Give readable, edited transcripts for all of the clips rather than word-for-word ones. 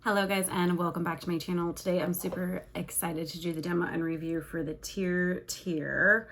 Hello guys and welcome back to my channel. Today I'm super excited to do the demo and review for the TIRTIR.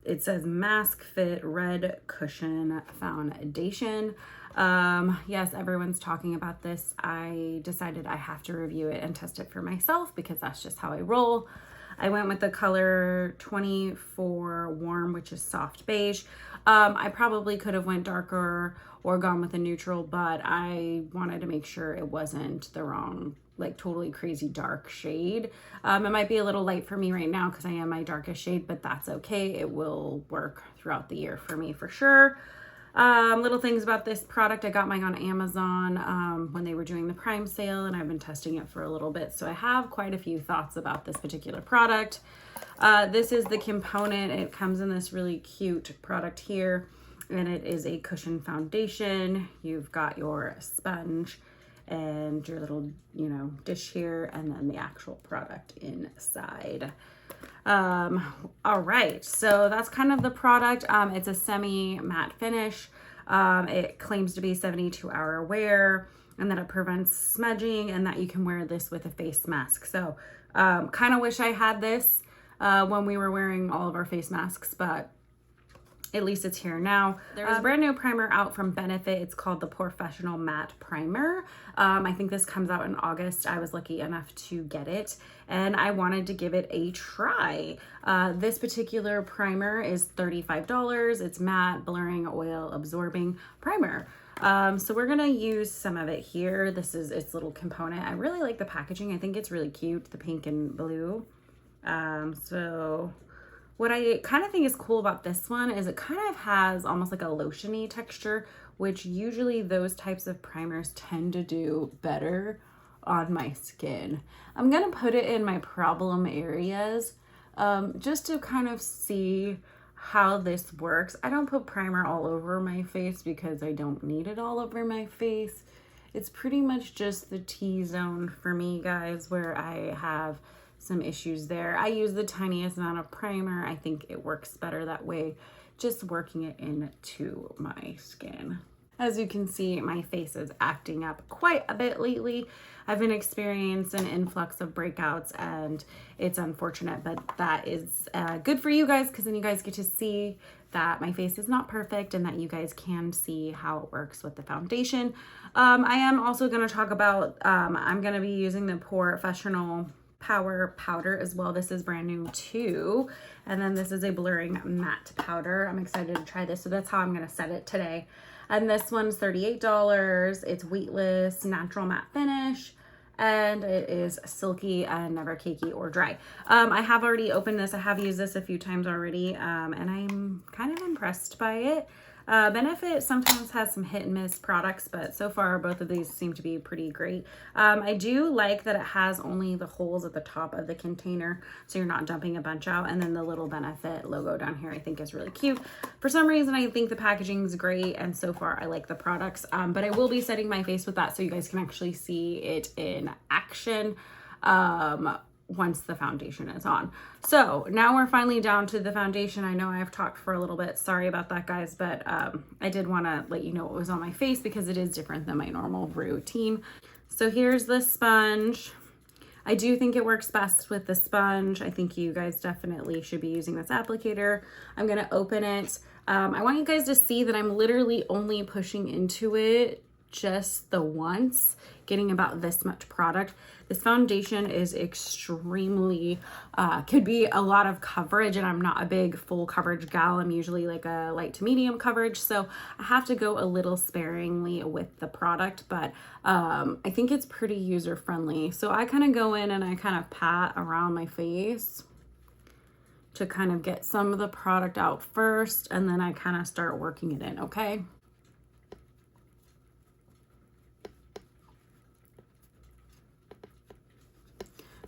It says Mask Fit Red Cushion Foundation. Yes, everyone's talking about this. I decided I have to review it and test it for myself because that's just how I roll. I went with the color 24 Warm, which is soft beige. I probably could have went darker or gone with a neutral, but I wanted to make sure it wasn't the wrong, like totally crazy dark shade. It might be a little light for me right now because I am my darkest shade, but that's okay. It will work throughout the year for me for sure. Little things about this product. I got mine on Amazon when they were doing the Prime sale, and I've been testing it for a little bit, so I have quite a few thoughts about this particular product. This is the component. It comes in this really cute product here, and it is a cushion foundation. You've got your sponge and your little, dish here, and then the actual product inside. All right, so that's kind of the product. It's a semi matte finish. It claims to be 72-hour wear, and that it prevents smudging, and that you can wear this with a face mask. So kind of wish I had this when we were wearing all of our face masks, but at least it's here now. There's a brand new primer out from Benefit. It's called the Professional Matte Primer. I think this comes out in August. I was lucky enough to get it, and I wanted to give it a try. This particular primer is $35. It's matte, blurring, oil absorbing primer. So we're gonna use some of it here. This is its little component. I really like the packaging. I think it's really cute, the pink and blue. So what I kind of think is cool about this one is it kind of has almost like a lotiony texture, which usually those types of primers tend to do better on my skin. I'm gonna put it in my problem areas just to kind of see how this works. I don't put primer all over my face because I don't need it all over my face. It's pretty much just the T-zone for me, guys, where I have some issues there. I use the tiniest amount of primer. I think it works better that way, just working it into my skin. As you can see, my face is acting up quite a bit lately. I've been experiencing an influx of breakouts, and it's unfortunate, but that is good for you guys, because then you guys get to see that my face is not perfect and that you guys can see how it works with the foundation. I am also going to talk about, I'm going to be using the Professional Power Powder as well. This is brand new too. And then this is a blurring matte powder. I'm excited to try this. So that's how I'm going to set it today. And this one's $38. It's weightless, natural matte finish, and it is silky and never cakey or dry. I have already opened this. I have used this a few times already, and I'm kind of impressed by it. Benefit sometimes has some hit and miss products, but so far both of these seem to be pretty great. I do like that it has only the holes at the top of the container, so you're not dumping a bunch out, and then the little Benefit logo down here I think is really cute. For some reason I think the packaging is great, and so far I like the products, but I will be setting my face with that so you guys can actually see it in action once the foundation is on. So now we're finally down to the foundation. I know I've talked for a little bit. Sorry about that, guys, but I did want to let you know what was on my face because it is different than my normal routine. So here's the sponge. I do think it works best with the sponge. I think you guys definitely should be using this applicator. I'm going to open it. I want you guys to see that I'm literally only pushing into it just the once, getting about this much product. This foundation is extremely, could be a lot of coverage, and I'm not a big full coverage gal. I'm usually like a light to medium coverage, so I have to go a little sparingly with the product, but I think it's pretty user friendly. So I kind of go in and I kind of pat around my face to kind of get some of the product out first, and then I kind of start working it in, okay?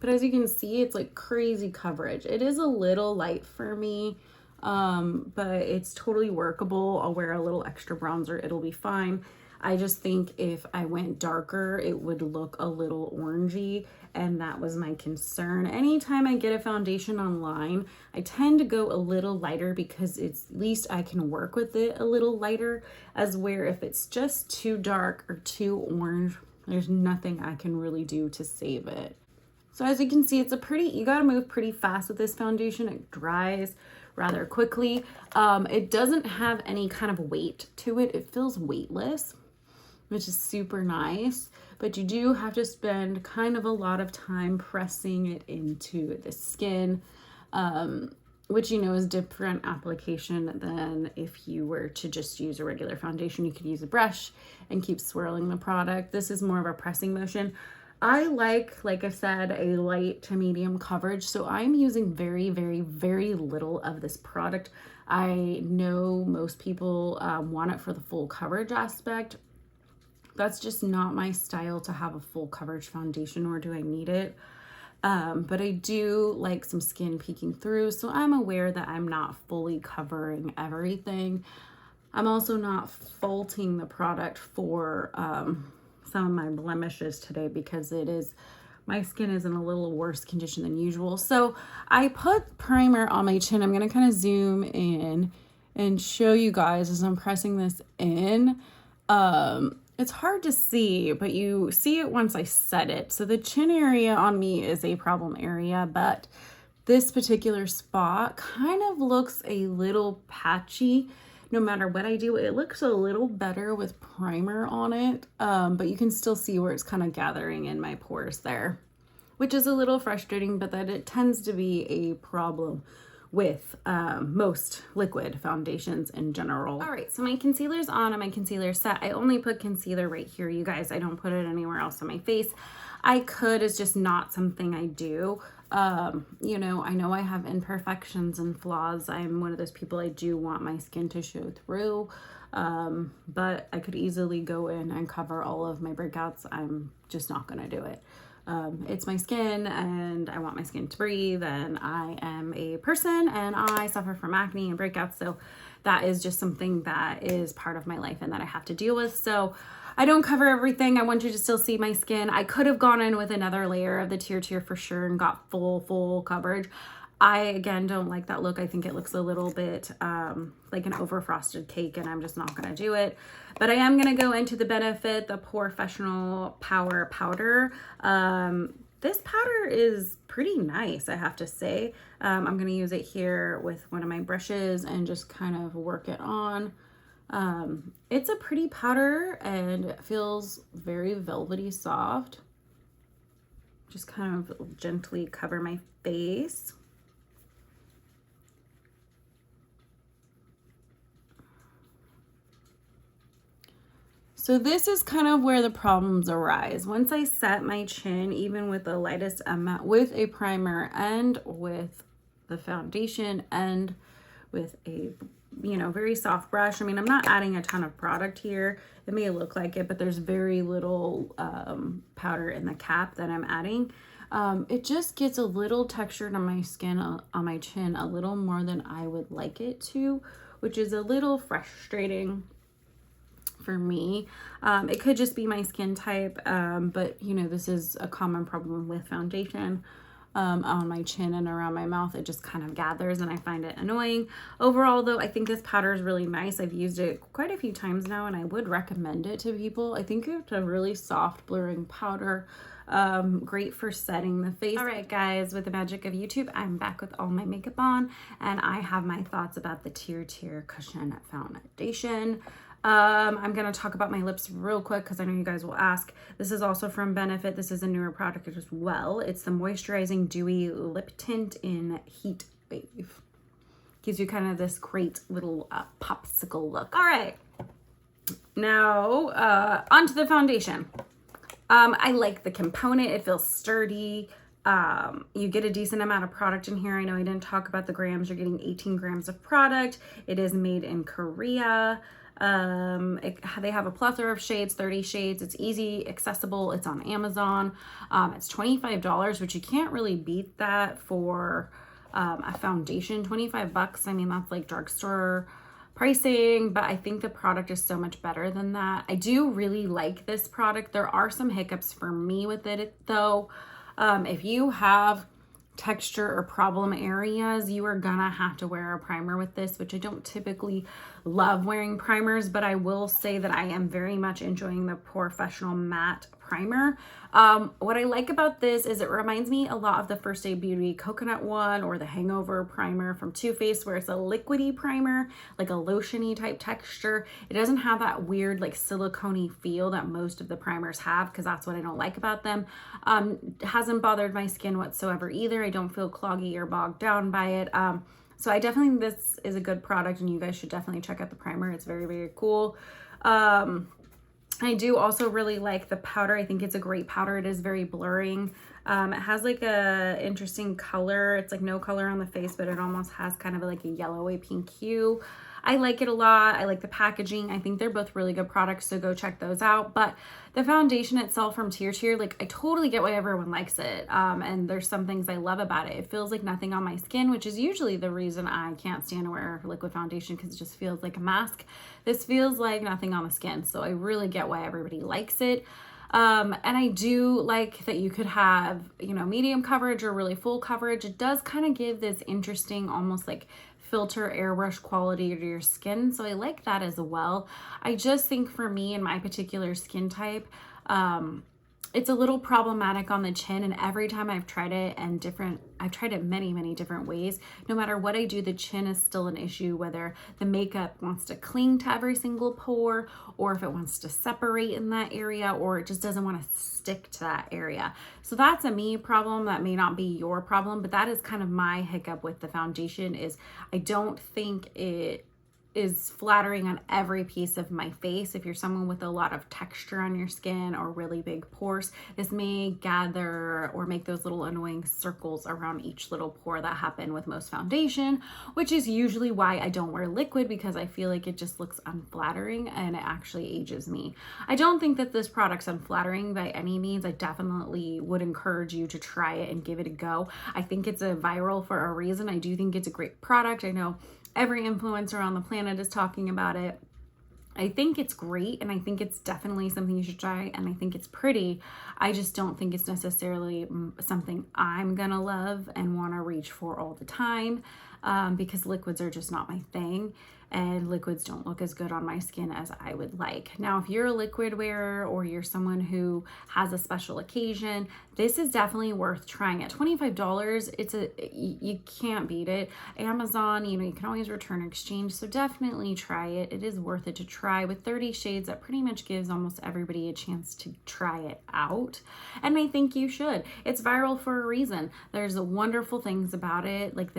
But as you can see, it's like crazy coverage. It is a little light for me, but it's totally workable. I'll wear a little extra bronzer. It'll be fine. I just think if I went darker, it would look a little orangey, and that was my concern. Anytime I get a foundation online, I tend to go a little lighter because it's at least I can work with it a little lighter, as where if it's just too dark or too orange, There's nothing I can really do to save it. So as you can see, you gotta move pretty fast with this foundation. It dries rather quickly. It doesn't have any kind of weight to it. It feels weightless, which is super nice, but you do have to spend kind of a lot of time pressing it into the skin, which is different application than if you were to just use a regular foundation. You could use a brush and keep swirling the product. This is more of a pressing motion. I like I said, a light to medium coverage, so I'm using very, very, very little of this product. I know most people want it for the full coverage aspect. That's just not my style to have a full coverage foundation, nor do I need it. But I do like some skin peeking through, so I'm aware that I'm not fully covering everything. I'm also not faulting the product for some of my blemishes today, because my skin is in a little worse condition than usual. So I put primer on my chin. I'm going to kind of zoom in and show you guys as I'm pressing this in. It's hard to see, but you see it once I set it. So the chin area on me is a problem area, but this particular spot kind of looks a little patchy. No matter what I do, it looks a little better with primer on it, but you can still see where it's kind of gathering in my pores there, which is a little frustrating, but that it tends to be a problem with most liquid foundations in general. All right, so my concealer's on and my concealer set. I only put concealer right here, you guys. I don't put it anywhere else on my face. I could, it's just not something I do. I know I have imperfections and flaws. I'm one of those people, I do want my skin to show through, but I could easily go in and cover all of my breakouts. I'm just not gonna do it. It's my skin and I want my skin to breathe, and I am a person and I suffer from acne and breakouts. So that is just something that is part of my life and that I have to deal with. So I don't cover everything. I want you to still see my skin. I could have gone in with another layer of the TIRTIR for sure and got full coverage. I, again, don't like that look. I think it looks a little bit like an over-frosted cake, and I'm just not going to do it. But I am going to go into the Benefit, the Professional Power Powder. This powder is pretty nice, I have to say. I'm going to use it here with one of my brushes and just kind of work it on. It's a pretty powder and it feels very velvety soft. Just kind of gently cover my face. So this is kind of where the problems arise. Once I set my chin, even with the lightest amount, with a primer and with the foundation and with a very soft brush. I mean, I'm not adding a ton of product here. It may look like it, but there's very little powder in the cap that I'm adding. It just gets a little textured on my skin, on my chin, a little more than I would like it to, which is a little frustrating for me. It could just be my skin type, but this is a common problem with foundation. On my chin and around my mouth, it just kind of gathers and I find it annoying. Overall though, I think this powder is really nice. I've used it quite a few times now and I would recommend it to people. I think it's a really soft blurring powder, great for setting the face. All right guys, with the magic of YouTube, I'm back with all my makeup on and I have my thoughts about the TIRTIR Cushion Foundation. I'm going to talk about my lips real quick because I know you guys will ask. This is also from Benefit. This is a newer product as well. It's the Moisturizing Dewy Lip Tint in Heat Wave. Gives you kind of this great little popsicle look. All right. Now, onto the foundation. I like the component. It feels sturdy. You get a decent amount of product in here. I know I didn't talk about the grams. You're getting 18 grams of product. It is made in Korea. They have a plethora of shades, 30 shades. It's easy, accessible. It's on Amazon. It's $25, which you can't really beat that for a foundation. 25 bucks. I mean, that's like drugstore pricing, but I think the product is so much better than that. I do really like this product. There are some hiccups for me with it though. If you have texture or problem areas, you are gonna have to wear a primer with this, which I don't typically love wearing primers, but I will say that I am very much enjoying the Professional Matte Primer. What I like about this is it reminds me a lot of the First Aid Beauty Coconut one or the Hangover Primer from Too Faced, where it's a liquidy primer, like a lotiony type texture. It doesn't have that weird like silicone-y feel that most of the primers have, because that's what I don't like about them. Hasn't bothered my skin whatsoever either. I don't feel cloggy or bogged down by it. So I definitely think this is a good product, and you guys should definitely check out the primer. It's very, very cool. I do also really like the powder. I think it's a great powder. It is very blurring. It has like a interesting color. It's like no color on the face, but it almost has kind of like a yellowy pink hue. I like it a lot. I like the packaging. I think they're both really good products, so go check those out. But the foundation itself from TIRTIR, like I totally get why everyone likes it. And there's some things I love about it. It feels like nothing on my skin, which is usually the reason I can't stand to wear liquid foundation, because it just feels like a mask. This feels like nothing on the skin, so I really get why everybody likes it. And I do like that you could have, you know, medium coverage or really full coverage. It does kind of give this interesting, almost like filter airbrush quality to your skin. So I like that as well. I just think for me and my particular skin type, it's a little problematic on the chin, and every time I've tried it I've tried it many different ways. No matter what I do, the chin is still an issue, whether the makeup wants to cling to every single pore, or if it wants to separate in that area, or it just doesn't want to stick to that area. So that's a me problem. That may not be your problem, but that is kind of my hiccup with the foundation. Is I don't think it is flattering on every piece of my face. If you're someone with a lot of texture on your skin or really big pores, this may gather or make those little annoying circles around each little pore that happen with most foundation, which is usually why I don't wear liquid, because I feel like it just looks unflattering and it actually ages me. I don't think that this product's unflattering by any means. I definitely would encourage you to try it and give it a go. I think it's a viral for a reason. I do think it's a great product. I know every influencer on the planet is talking about it. I think it's great, and I think it's definitely something you should try, and I think it's pretty. I just don't think it's necessarily something I'm gonna love and want to reach for all the time, because liquids are just not my thing, and liquids don't look as good on my skin as I would like. Now, if you're a liquid wearer or you're someone who has a special occasion, this is definitely worth trying. At $25, you can't beat it. Amazon, you know, you can always return or exchange, so definitely try it. It is worth it to try. With 30 shades, that pretty much gives almost everybody a chance to try it out, and I think you should. It's viral for a reason. There's wonderful things about it, like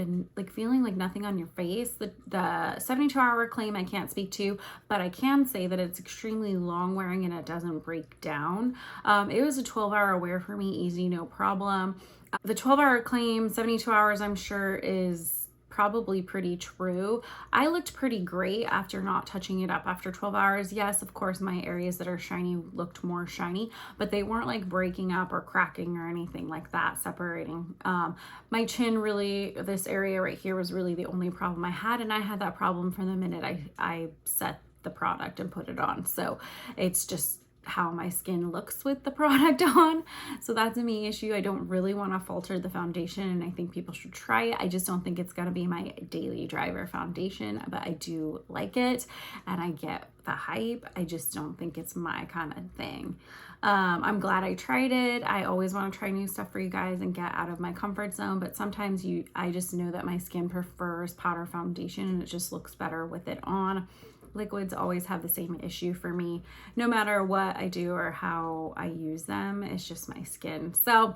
feeling like nothing on your face. The 72-hour claim I can't speak to, but I can say that it's extremely long wearing and it doesn't break down. It was a 12-hour wear for me, easy, no problem. The 12-hour claim, 72 hours, I'm sure is probably pretty true. I looked pretty great after not touching it up after 12 hours. Yes, of course, my areas that are shiny looked more shiny, but they weren't like breaking up or cracking or anything like that, separating. My chin, really, this area right here was really the only problem I had, and I had that problem from the minute I set the product and put it on. So it's just how my skin looks with the product on. So that's a me issue. I don't really want to falter the foundation, and I think people should try it. I just don't think it's going to be my daily driver foundation, but I do like it and I get the hype. I just don't think it's my kind of thing. I'm glad I tried it. I always want to try new stuff for you guys and get out of my comfort zone, but sometimes I just know that my skin prefers powder foundation and it just looks better with it on. Liquids always have the same issue for me, no matter what I do or how I use them. It's just my skin. So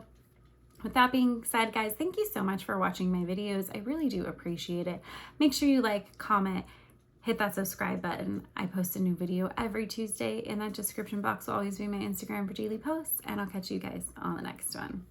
with that being said, guys, thank you so much for watching my videos. I really do appreciate it. Make sure you like, comment, hit that subscribe button. I post a new video every Tuesday, and that description box will always be my Instagram for daily posts, and I'll catch you guys on the next one.